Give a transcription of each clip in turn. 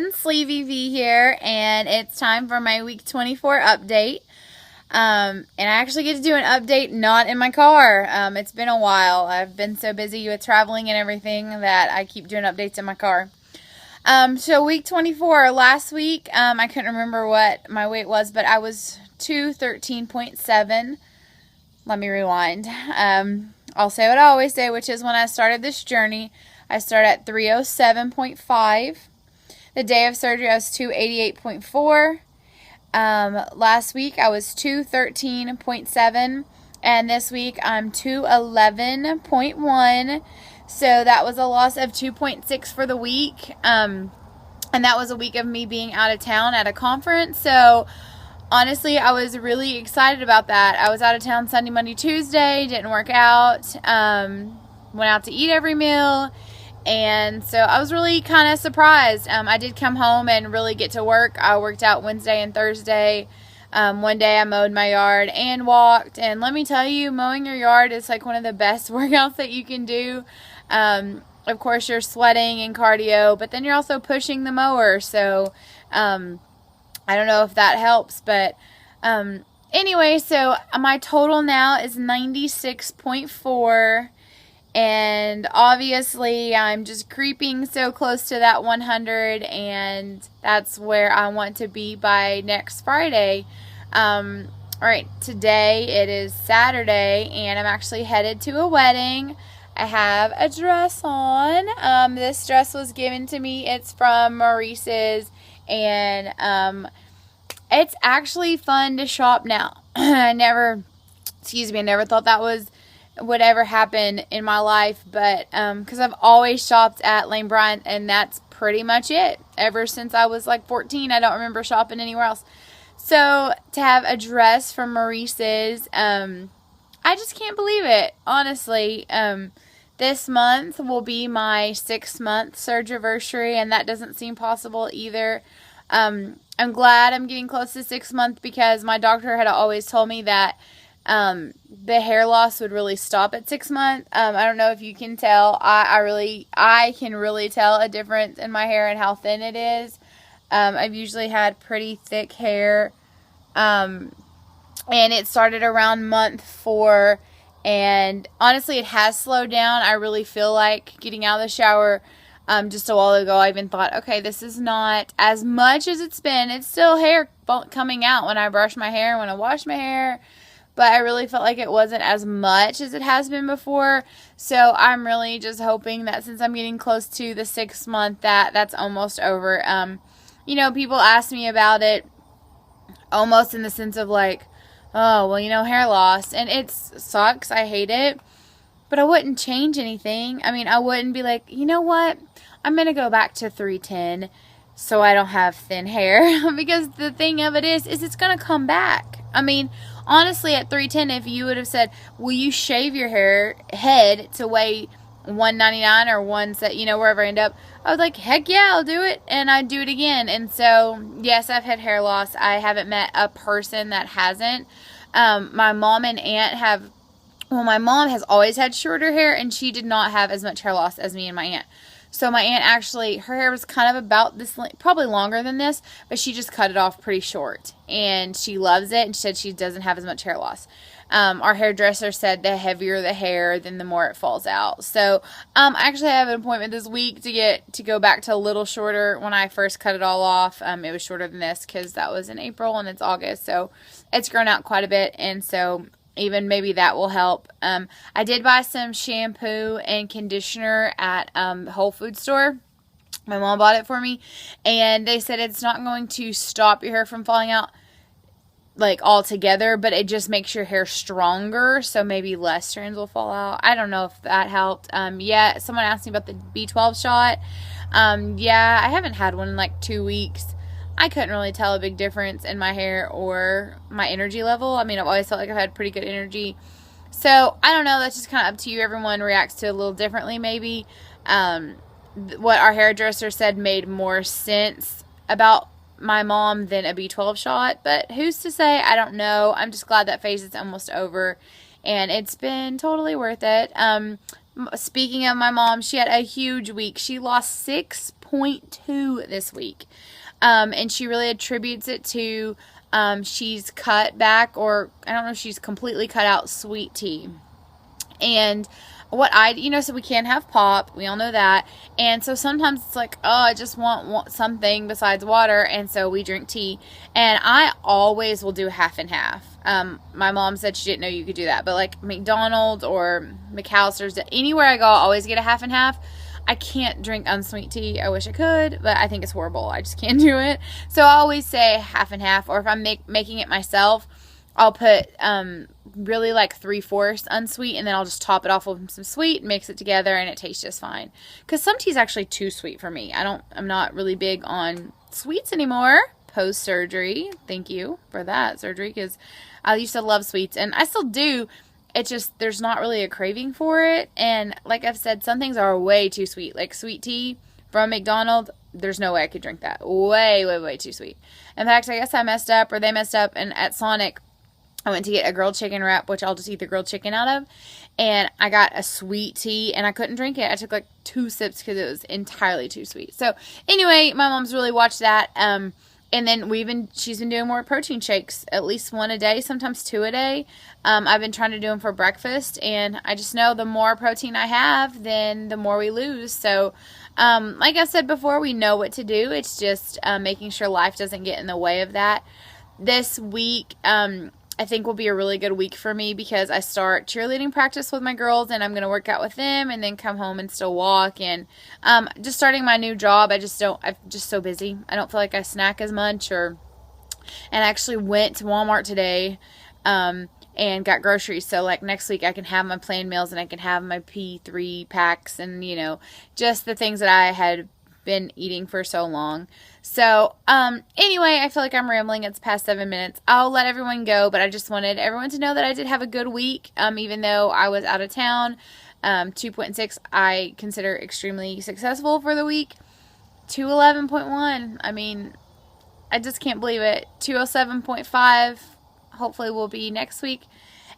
again, Sleevy V here, and it's time for my week 24 update. And I actually get to do an update not in my car. It's been a while. I've been so busy with traveling and everything that I keep doing updates in my car. So week 24, last week, I couldn't remember what my weight was, but I was 213.7. Let me rewind. I'll say what I always say, which is when I started this journey, I started at 307.5. The day of surgery, I was 288.4. Last week, I was 213.7. And this week, I'm 211.1. So that was a loss of 2.6 for the week. And that was a week of me being out of town at a conference. So honestly, I was really excited about that. I was out of town Sunday, Monday, Tuesday, didn't work out, went out to eat every meal, and so I was really kind of surprised. I did come home and really get to work. I worked out Wednesday and Thursday. One day I mowed my yard and walked, and let me tell you, mowing your yard is like one of the best workouts that you can do. Of course, you're sweating and cardio, but then you're also pushing the mower, so I don't know if that helps, but anyway, so my total now is 96.4, and obviously I'm just creeping so close to that 100, and that's where I want to be by next Friday. Alright, today it is Saturday, and I'm actually headed to a wedding. I have a dress on. This dress was given to me. It's from Maurice's. And it's actually fun to shop now. I never thought that would ever happen in my life, but because I've always shopped at Lane Bryant, and that's pretty much it. Ever since I was like 14, I don't remember shopping anywhere else. So to have a dress from Maurice's, I just can't believe it, honestly. This month will be my 6-month surgery, and that doesn't seem possible either. I'm glad I'm getting close to 6 months because my doctor had always told me that the hair loss would really stop at 6 months. I don't know if you can tell. I can really tell a difference in my hair and how thin it is. I've usually had pretty thick hair, and it started around month 4. And honestly, it has slowed down. I really feel like getting out of the shower just a while ago, I even thought, okay, this is not as much as it's been. It's still hair coming out when I brush my hair, when I wash my hair. But I really felt like it wasn't as much as it has been before. So I'm really just hoping that since I'm getting close to the 6th month, that's almost over. People ask me about it almost in the sense of like, oh, well, hair loss. And it sucks. I hate it. But I wouldn't change anything. I mean, I wouldn't be like, you know what? I'm going to go back to 310 so I don't have thin hair. Because the thing of it is it's going to come back. I mean, honestly, at 310, if you would have said, will you shave your head to weigh 199 or ones that, wherever I end up, I was like, heck yeah, I'll do it. And I'd do it again. And so, yes, I've had hair loss. I haven't met a person that hasn't. My mom and aunt have, my mom has always had shorter hair, and she did not have as much hair loss as me and my aunt. So my aunt actually, her hair was kind of about this, probably longer than this, but she just cut it off pretty short. And she loves it, and she said she doesn't have as much hair loss. Our hairdresser said the heavier the hair, then the more it falls out. So I actually have an appointment this week to go back to a little shorter. When I first cut it all off, it was shorter than this because that was in April and it's August. So it's grown out quite a bit, and so even maybe that will help. I did buy some shampoo and conditioner at Whole Foods store. My mom bought it for me, and they said it's not going to stop your hair from falling out like altogether, but it just makes your hair stronger, so maybe less strands will fall out. I don't know if that helped. Yeah, someone asked me about the B12 shot. Yeah, I haven't had one in like 2 weeks. I couldn't really tell a big difference in my hair or my energy level. I mean, I've always felt like I've had pretty good energy. So, I don't know. That's just kind of up to you. Everyone reacts to it a little differently, maybe. What our hairdresser said made more sense about my mom than a B12 shot. But who's to say? I don't know. I'm just glad that phase is almost over. And it's been totally worth it. Speaking of my mom, she had a huge week. She lost 6 0.2 this week. And she really attributes it to she's cut back, or I don't know if she's completely cut out sweet tea. And so we can't have pop. We all know that. And so sometimes it's like, oh, I just want something besides water. And so we drink tea. And I always will do half and half. My mom said she didn't know you could do that. But like McDonald's or McAllister's, anywhere I go, I always get a half and half. I can't drink unsweet tea. I wish I could, but I think it's horrible. I just can't do it. So I always say half and half. Or if I'm making it myself, I'll put really like 3/4 unsweet, and then I'll just top it off with some sweet, mix it together, and it tastes just fine. Because some tea's actually too sweet for me. I'm not really big on sweets anymore post-surgery. Thank you for that surgery, because I used to love sweets, and I still do. It's just there's not really a craving for it. And like I've said, some things are way too sweet. Like sweet tea from McDonald's, there's no way I could drink that. Way, way, way too sweet. In fact, I guess I messed up, or they messed up, and at Sonic, I went to get a grilled chicken wrap, which I'll just eat the grilled chicken out of, and I got a sweet tea, and I couldn't drink it. I took like 2 sips because it was entirely too sweet. So anyway, my mom's really watched that. And then she's been doing more protein shakes, at least 1 a day, sometimes 2 a day. I've been trying to do them for breakfast, and I just know the more protein I have, then the more we lose. So, like I said before, we know what to do. It's just making sure life doesn't get in the way of that. This week, I think will be a really good week for me, because I start cheerleading practice with my girls, and I'm going to work out with them and then come home and still walk. And just starting my new job, I'm just so busy. I don't feel like I snack as much. And I actually went to Walmart today and got groceries. So like next week I can have my plain meals, and I can have my P3 packs, and just the things that I had been eating for so long. So, anyway, I feel like I'm rambling. It's past 7 minutes. I'll let everyone go, but I just wanted everyone to know that I did have a good week, even though I was out of town. 2.6 I consider extremely successful for the week. 211.1, I mean, I just can't believe it. 207.5 hopefully will be next week.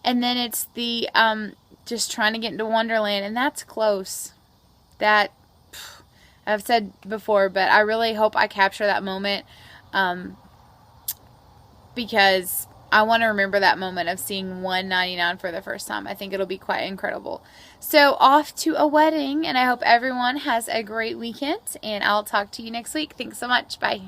And then it's the, just trying to get into Wonderland, and that's close. That I've said before, but I really hope I capture that moment, because I want to remember that moment of seeing $1.99 for the first time. I think it'll be quite incredible. So off to a wedding, and I hope everyone has a great weekend, and I'll talk to you next week. Thanks so much. Bye.